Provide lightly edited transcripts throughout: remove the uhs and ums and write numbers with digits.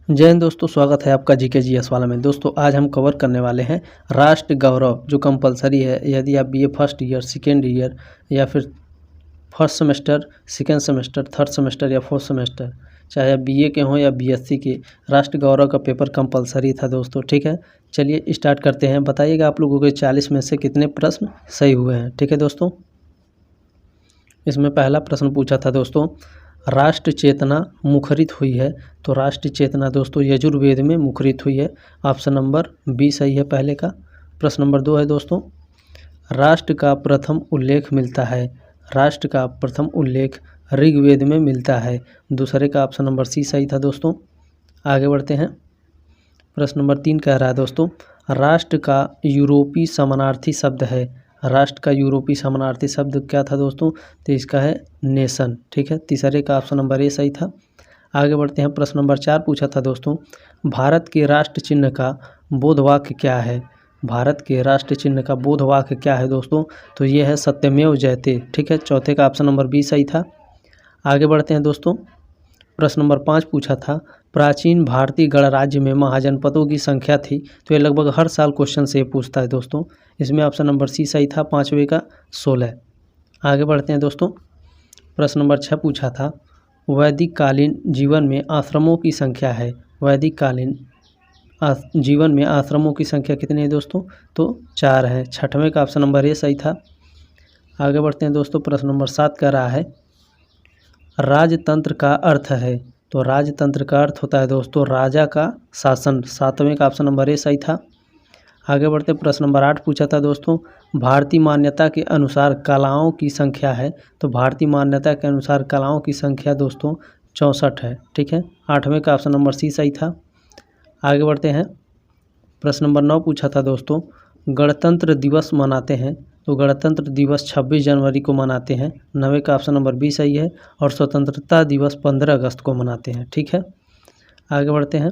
जय हिंद दोस्तों, स्वागत है आपका जीके जीएस वाला में। दोस्तों आज हम कवर करने वाले हैं राष्ट्र गौरव, जो कंपलसरी है। यदि आप BA first year, second year या फिर first semester, second semester, third semester या फोर्थ सेमेस्टर, चाहे आप बीए के हों या बीएससी के, राष्ट्र गौरव का पेपर कंपलसरी था दोस्तों। ठीक है, चलिए स्टार्ट करते हैं। बताइएगा आप लोगों के 40 में से कितने प्रश्न सही हुए हैं। ठीक है दोस्तों, इसमें पहला प्रश्न पूछा था दोस्तों, राष्ट्र चेतना मुखरित हुई है। तो राष्ट्र चेतना दोस्तों यजुर्वेद में मुखरित हुई है। ऑप्शन नंबर बी सही है पहले का। प्रश्न नंबर 2 है दोस्तों, राष्ट्र का प्रथम उल्लेख मिलता है। राष्ट्र का प्रथम उल्लेख ऋग्वेद में मिलता है। दूसरे का ऑप्शन नंबर सी सही था दोस्तों। आगे बढ़ते हैं। प्रश्न नंबर 3 कह रहा है दोस्तों, राष्ट्र का यूरोपीय समानार्थी शब्द है। राष्ट्र का यूरोपीय समानार्थी शब्द क्या था दोस्तों? तो इसका है नेशन। ठीक है, तीसरे का ऑप्शन नंबर ए सही था। आगे बढ़ते हैं। प्रश्न नंबर 4 पूछा था दोस्तों, भारत के राष्ट्र चिन्ह का बोध वाक्य क्या है। भारत के राष्ट्र चिन्ह का बोध वाक्य क्या है दोस्तों? तो ये है सत्यमेव जयते। ठीक है, चौथे का ऑप्शन नंबर बी सही था। आगे बढ़ते हैं दोस्तों। प्रश्न नंबर 5 पूछा था, प्राचीन भारतीय गणराज्य में महाजनपदों की संख्या थी। तो ये लगभग हर साल क्वेश्चन से पूछता है दोस्तों। इसमें ऑप्शन नंबर सी सही था, पाँचवें का 16। आगे बढ़ते हैं दोस्तों। प्रश्न नंबर 6 पूछा था, वैदिक कालीन जीवन में आश्रमों की संख्या है। वैदिक कालीन जीवन में आश्रमों की संख्या कितनी है दोस्तों? तो 4 है। छठवें का ऑप्शन नंबर ए सही था। आगे बढ़ते हैं दोस्तों। प्रश्न नंबर 7 कह रहा है, राजतंत्र का अर्थ है। तो राजतंत्र का अर्थ होता है दोस्तों राजा का शासन। 7वें का ऑप्शन नंबर ए सही था। आगे बढ़ते प्रश्न नंबर 8 पूछा था दोस्तों, भारतीय मान्यता के अनुसार कलाओं की संख्या है। तो भारतीय मान्यता के अनुसार कलाओं की संख्या दोस्तों 64 है। ठीक है, 8वें का ऑप्शन नंबर सी सही था। आगे बढ़ते हैं। प्रश्न नंबर 9 पूछा था दोस्तों, गणतंत्र दिवस मनाते हैं। तो गणतंत्र दिवस 26 जनवरी को मनाते हैं। 9वें का ऑप्शन नंबर बी सही है। और स्वतंत्रता दिवस 15 अगस्त को मनाते हैं। ठीक है, आगे बढ़ते हैं।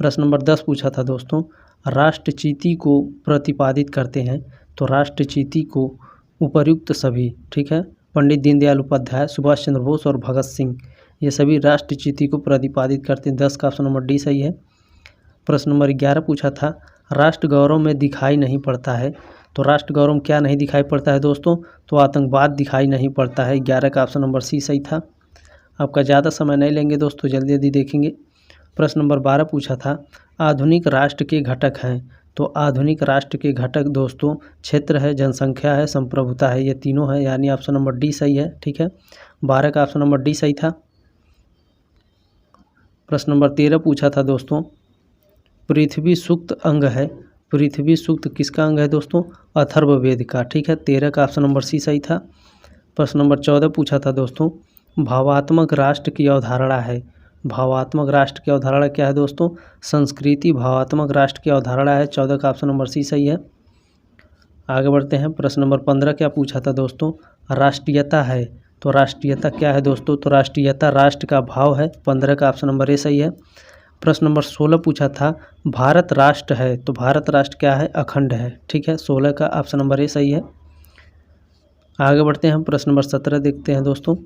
प्रश्न नंबर 10 पूछा था दोस्तों, राष्ट्रचीति को प्रतिपादित करते हैं। तो राष्ट्रचीति को उपर्युक्त सभी, ठीक है, पंडित दीनदयाल उपाध्याय, सुभाष चंद्र बोस और भगत सिंह, ये सभी राष्ट्रचीति को प्रतिपादित करते हैं। 10 का ऑप्शन नंबर डी सही है। प्रश्न नंबर 11 पूछा था, राष्ट्र गौरव में दिखाई नहीं पड़ता है। तो राष्ट्र गौरव में क्या नहीं दिखाई पड़ता है दोस्तों? तो आतंकवाद दिखाई नहीं पड़ता है। 11 का ऑप्शन नंबर सी सही था। आपका ज़्यादा समय नहीं लेंगे दोस्तों, जल्दी जल्दी देखेंगे। प्रश्न नंबर 12 पूछा था, आधुनिक राष्ट्र के घटक हैं। तो आधुनिक राष्ट्र के घटक दोस्तों क्षेत्र है, जनसंख्या है, संप्रभुता है, ये तीनों है, यानी ऑप्शन नंबर डी सही है। ठीक है, 12 का ऑप्शन नंबर डी सही था। प्रश्न नंबर 13 पूछा था दोस्तों, पृथ्वी सूक्त अंग है। पृथ्वी सूक्त किसका अंग है दोस्तों? अथर्ववेद का। ठीक है, 13 का ऑप्शन नंबर सी सही था। प्रश्न नंबर 14 पूछा था दोस्तों, भावात्मक राष्ट्र की अवधारणा है। भावात्मक राष्ट्र की अवधारणा क्या है दोस्तों? संस्कृति भावात्मक राष्ट्र की अवधारणा है। 14 का ऑप्शन नंबर सी सही है। आगे बढ़ते हैं। प्रश्न नंबर 15 क्या पूछा था दोस्तों, राष्ट्रीयता है। तो राष्ट्रीयता क्या है दोस्तों? तो राष्ट्रीयता राष्ट्र का भाव है। 15 का ऑप्शन नंबर ए सही है। प्रश्न नंबर 16 पूछा था, भारत राष्ट्र है। तो भारत राष्ट्र क्या है? अखंड है। ठीक है, 16 का ऑप्शन नंबर ए सही है। आगे बढ़ते हैं हम। प्रश्न नंबर 17 देखते हैं दोस्तों,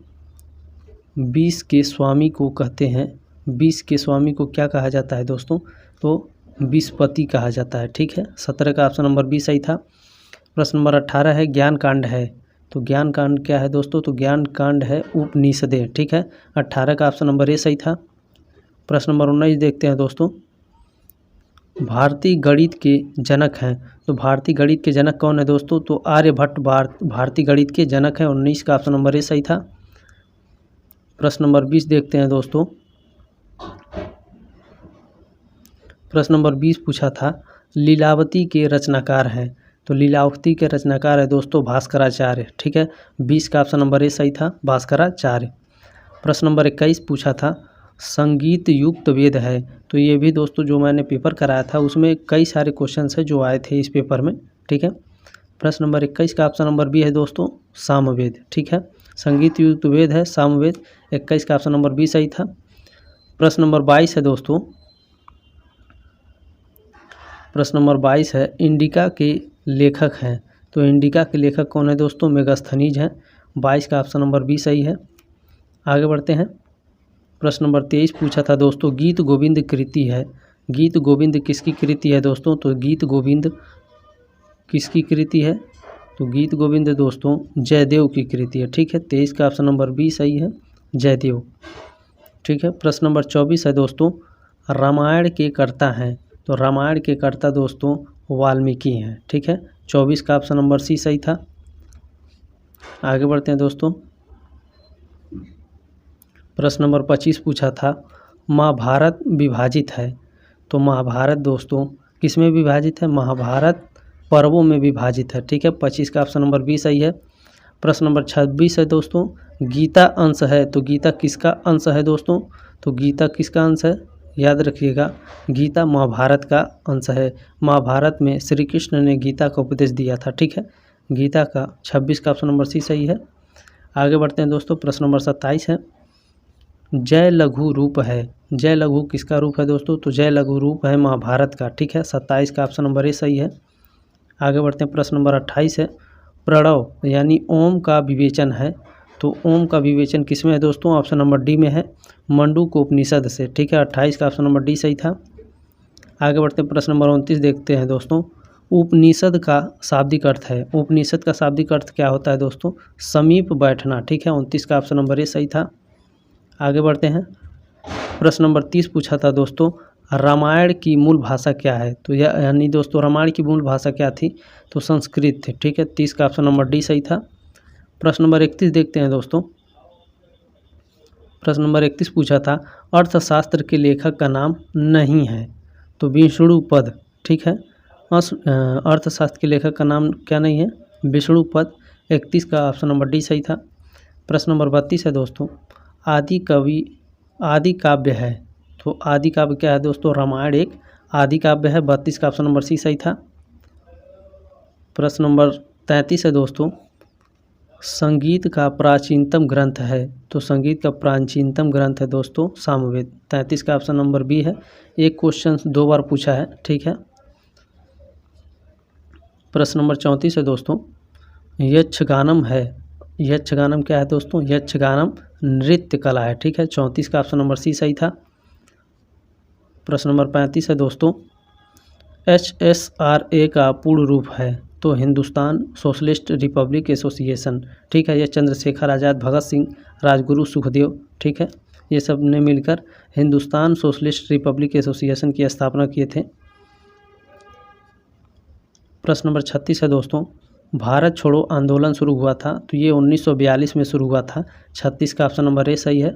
20 के स्वामी को कहते हैं। 20 के स्वामी को क्या कहा जाता है दोस्तों? तो विस्पति कहा जाता है। ठीक है, 17 का ऑप्शन नंबर बी सही था। प्रश्न नंबर 18 है, ज्ञान कांड है। तो ज्ञान कांड क्या है दोस्तों? तो ज्ञान कांड है उपनिषदें। ठीक है, 18 का ऑप्शन नंबर ए सही था। प्रश्न नंबर 19 देखते हैं दोस्तों, भारतीय गणित के जनक हैं। तो भारतीय गणित के जनक कौन है दोस्तों? तो आर्यभट्ट भारतीय गणित के जनक हैं। 19 का ऑप्शन नंबर ए सही था। प्रश्न नंबर 20 देखते हैं दोस्तों। प्रश्न नंबर 20 पूछा था, लीलावती के रचनाकार हैं। तो लीलावती के रचनाकार है दोस्तों भास्कराचार्य। ठीक है, 20 का ऑप्शन नंबर ए सही था, भास्कराचार्य। प्रश्न नंबर 21 पूछा था, संगीत युक्त वेद है। तो ये भी दोस्तों जो मैंने पेपर कराया था उसमें कई सारे क्वेश्चंस है जो आए थे इस पेपर में। ठीक है, प्रश्न नंबर 21 का ऑप्शन नंबर बी है दोस्तों सामवेद। ठीक है, संगीत युक्त वेद है सामवेद। 21 का ऑप्शन नंबर बी सही था। प्रश्न नंबर 22 है दोस्तों, प्रश्न नंबर 22 है, इंडिका के लेखक हैं। तो इंडिका के लेखक कौन है दोस्तों? मेगास्थनीज हैं। 22 का ऑप्शन नंबर बी सही है। आगे बढ़ते हैं। प्रश्न नंबर 23 पूछा था दोस्तों, गीत गोविंद कृति है, गीत गोविंद किसकी कृति है दोस्तों? तो गीत गोविंद किसकी कृति है? तो गीत गोविंद दोस्तों जयदेव की कृति है। ठीक है, 23 का ऑप्शन नंबर बी सही है, जयदेव। ठीक है, प्रश्न नंबर 24 है दोस्तों, रामायण के कर्ता हैं, तो रामायण के कर्ता दोस्तों वाल्मीकि हैं। ठीक है, 24 का ऑप्शन नंबर सी सही था। आगे बढ़ते हैं दोस्तों, प्रश्न नंबर 25 पूछा था, महाभारत विभाजित है, तो महाभारत दोस्तों किस में विभाजित है? महाभारत पर्वों में विभाजित है। ठीक है, 25 का ऑप्शन नंबर बी सही है। प्रश्न नंबर 26 है दोस्तों, गीता अंश है, तो गीता किसका अंश है दोस्तों? तो गीता किसका अंश है? याद रखिएगा, गीता महाभारत का अंश है। महाभारत में श्री कृष्ण ने गीता का उपदेश दिया था। ठीक है, गीता का 26 का ऑप्शन नंबर सी सही है। आगे बढ़ते हैं दोस्तों, प्रश्न नंबर 27 है, जय लघु रूप है, जय लघु किसका रूप है दोस्तों? तो जय लघु रूप है महाभारत का। ठीक है, 27 का ऑप्शन नंबर ए सही है। आगे बढ़ते हैं, प्रश्न नंबर 28 है, प्रणव यानी ओम का विवेचन है, तो ओम का विवेचन किस में है दोस्तों? ऑप्शन नंबर डी में है, मंडूक उपनिषद से। ठीक है, 28 का ऑप्शन नंबर डी सही था। आगे बढ़ते हैं, प्रश्न नंबर 29 देखते हैं दोस्तों, उपनिषद का शाब्दिक अर्थ है, उपनिषद का शाब्दिक अर्थ क्या होता है दोस्तों? समीप बैठना। ठीक है, 29 का ऑप्शन नंबर ए सही था। आगे बढ़ते हैं, प्रश्न नंबर 30 पूछा था दोस्तों, रामायण की मूल भाषा क्या है? तो यह यानी दोस्तों रामायण की मूल भाषा क्या थी? तो संस्कृत थी। ठीक है, 30 का ऑप्शन नंबर डी सही था। प्रश्न नंबर 31 देखते हैं दोस्तों, प्रश्न नंबर 31 पूछा था, अर्थशास्त्र के लेखक का नाम नहीं है, तो विष्णुपद। ठीक है, अर्थशास्त्र के लेखक का नाम क्या नहीं है? विष्णुपद। 31 का ऑप्शन नंबर डी सही था। प्रश्न नंबर 32 है दोस्तों, आदि काव्य है, तो आदि काव्य क्या है दोस्तों? रामायण एक आदि काव्य है। 32 का ऑप्शन नंबर सी सही था। प्रश्न नंबर 33 है दोस्तों, संगीत का प्राचीनतम ग्रंथ है, तो संगीत का प्राचीनतम ग्रंथ है दोस्तों सामवेद। 33 का ऑप्शन नंबर बी है। एक क्वेश्चन 2 बार पूछा है। ठीक है, प्रश्न नंबर 34 है दोस्तों, यक्षगानम है, यक्षगानम क्या है दोस्तों? यक्षगानम नृत्य कला है। ठीक है, 34 का ऑप्शन नंबर सी सही था। प्रश्न नंबर 35 है दोस्तों, HSRA का पूर्ण रूप है, तो हिंदुस्तान सोशलिस्ट रिपब्लिक एसोसिएशन। ठीक है, यह चंद्रशेखर आज़ाद, भगत सिंह, राजगुरु, सुखदेव, ठीक है, ये सब ने मिलकर हिंदुस्तान सोशलिस्ट रिपब्लिक एसोसिएशन की स्थापना किए थे। प्रश्न नंबर 36 है दोस्तों, भारत छोड़ो आंदोलन शुरू हुआ था, तो ये 1942 में शुरू हुआ था। 36 का ऑप्शन नंबर ए सही है।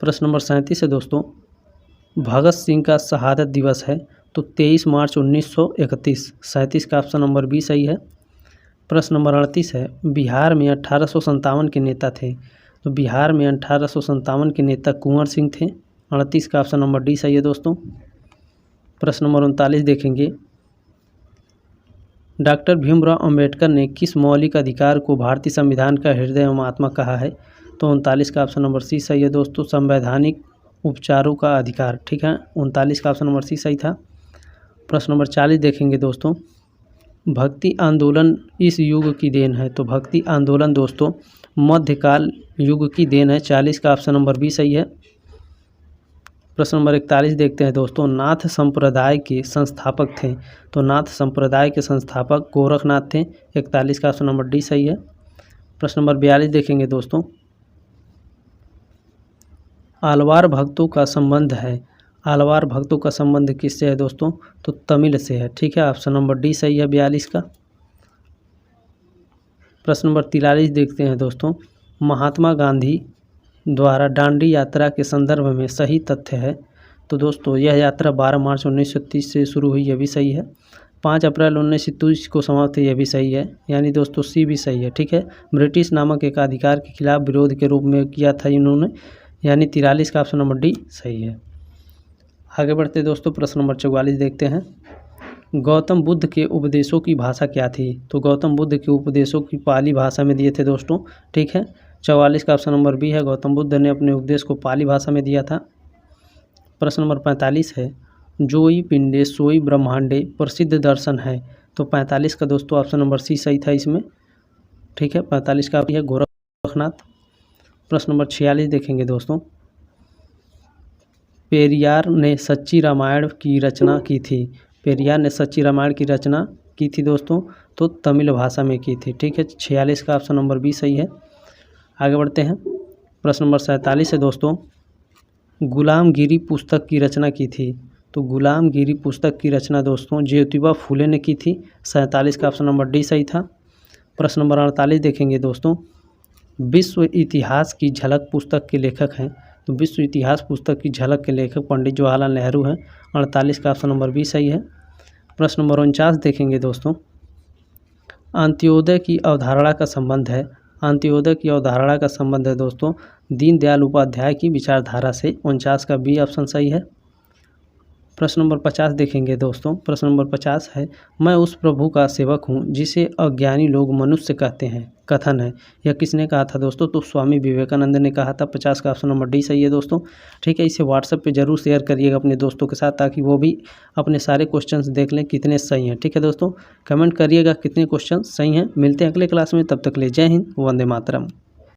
प्रश्न नंबर 37 है दोस्तों, भगत सिंह का शहादत दिवस है, तो 23 मार्च 1931। 37 का ऑप्शन नंबर बी सही है। प्रश्न नंबर 38 है, बिहार में 1857 के नेता थे, तो बिहार में 1857 के नेता कुंवर सिंह थे। 38 का ऑप्शन नंबर डी सही है दोस्तों। प्रश्न नंबर 39 देखेंगे, डॉक्टर भीमराव अंबेडकर ने किस मौलिक अधिकार को भारतीय संविधान का हृदय एवं आत्मा कहा है? तो 39 का ऑप्शन नंबर सी सही है दोस्तों, संवैधानिक उपचारों का अधिकार। ठीक है, 39 का ऑप्शन नंबर सी सही था। प्रश्न नंबर 40 देखेंगे दोस्तों, भक्ति आंदोलन इस युग की देन है, तो भक्ति आंदोलन दोस्तों मध्यकाल युग की देन है। 40 का ऑप्शन नंबर बी सही है। प्रश्न नंबर 41 देखते हैं दोस्तों, नाथ संप्रदाय के संस्थापक थे, तो नाथ संप्रदाय के संस्थापक गोरखनाथ थे। 41 का ऑप्शन नंबर डी सही है। प्रश्न नंबर 42 देखेंगे दोस्तों, आलवार भक्तों का संबंध है, आलवार भक्तों का संबंध किससे है दोस्तों? तो तमिल से है। ठीक है, ऑप्शन नंबर डी सही है 42 का। प्रश्न नंबर 43 देखते हैं दोस्तों, महात्मा गांधी द्वारा दांडी यात्रा के संदर्भ में सही तथ्य है, तो दोस्तों यह यात्रा 12 मार्च 1930 से शुरू हुई, यह भी सही है। 5 अप्रैल 1930 को समाप्त हुई, यह भी सही है, यानी दोस्तों सी भी सही है। ठीक है, ब्रिटिश नामक एक अधिकार के खिलाफ विरोध के रूप में किया था इन्होंने, यानी 43 का ऑप्शन नंबर डी सही है। आगे बढ़ते दोस्तों, प्रश्न नंबर 44 देखते हैं, गौतम बुद्ध के उपदेशों की भाषा क्या थी? तो गौतम बुद्ध के उपदेशों की पाली भाषा में दिए थे दोस्तों। ठीक है, 44 का ऑप्शन नंबर बी है, गौतम बुद्ध ने अपने उपदेश को पाली भाषा में दिया था। प्रश्न नंबर 45 है, जोई पिंडे सोई ब्रह्मांडे प्रसिद्ध दर्शन है, तो 45 का दोस्तों ऑप्शन नंबर सी सही था इसमें। ठीक है, 45 का है गोरखनाथ। प्रश्न नंबर 46 देखेंगे दोस्तों, पेरियार ने सच्ची रामायण की रचना की थी। पेरियार ने सच्ची रामायण की रचना की थी दोस्तों, तो तमिल भाषा में की थी। ठीक है, 46 का ऑप्शन नंबर बी सही है। आगे बढ़ते हैं, प्रश्न नंबर 47 है दोस्तों, गुलामगिरी पुस्तक की रचना की थी। तो गुलामगिरी पुस्तक की रचना दोस्तों ज्योतिबा फूले ने की थी। 47 का ऑप्शन नंबर डी सही था। प्रश्न नंबर 48 देखेंगे दोस्तों, विश्व इतिहास की झलक पुस्तक के लेखक हैं। तो विश्व इतिहास पुस्तक की झलक के लेखक पंडित जवाहरलाल नेहरू हैं। 48 का ऑप्शन नंबर बी सही है। प्रश्न नंबर 49 देखेंगे दोस्तों, अंत्योदय की अवधारणा का संबंध है। अंत्योदय की अवधारणा का संबंध है दोस्तों दीनदयाल उपाध्याय की विचारधारा से। 49 का बी ऑप्शन सही है। प्रश्न नंबर 50 देखेंगे दोस्तों, प्रश्न नंबर 50 है, मैं उस प्रभु का सेवक हूँ जिसे अज्ञानी लोग मनुष्य कहते हैं, कथन है। यह किसने कहा था दोस्तों? तो स्वामी विवेकानंद ने कहा था। 50 का ऑप्शन नंबर डी सही है दोस्तों। ठीक है, इसे व्हाट्सएप पे जरूर शेयर करिएगा अपने दोस्तों के साथ, ताकि वो भी अपने सारे क्वेश्चंस देख लें कितने सही हैं। ठीक है दोस्तों, कमेंट करिएगा कितने क्वेश्चन सही हैं। मिलते हैं अगले क्लास में, तब तक ले जय हिंद, वंदे मातरम।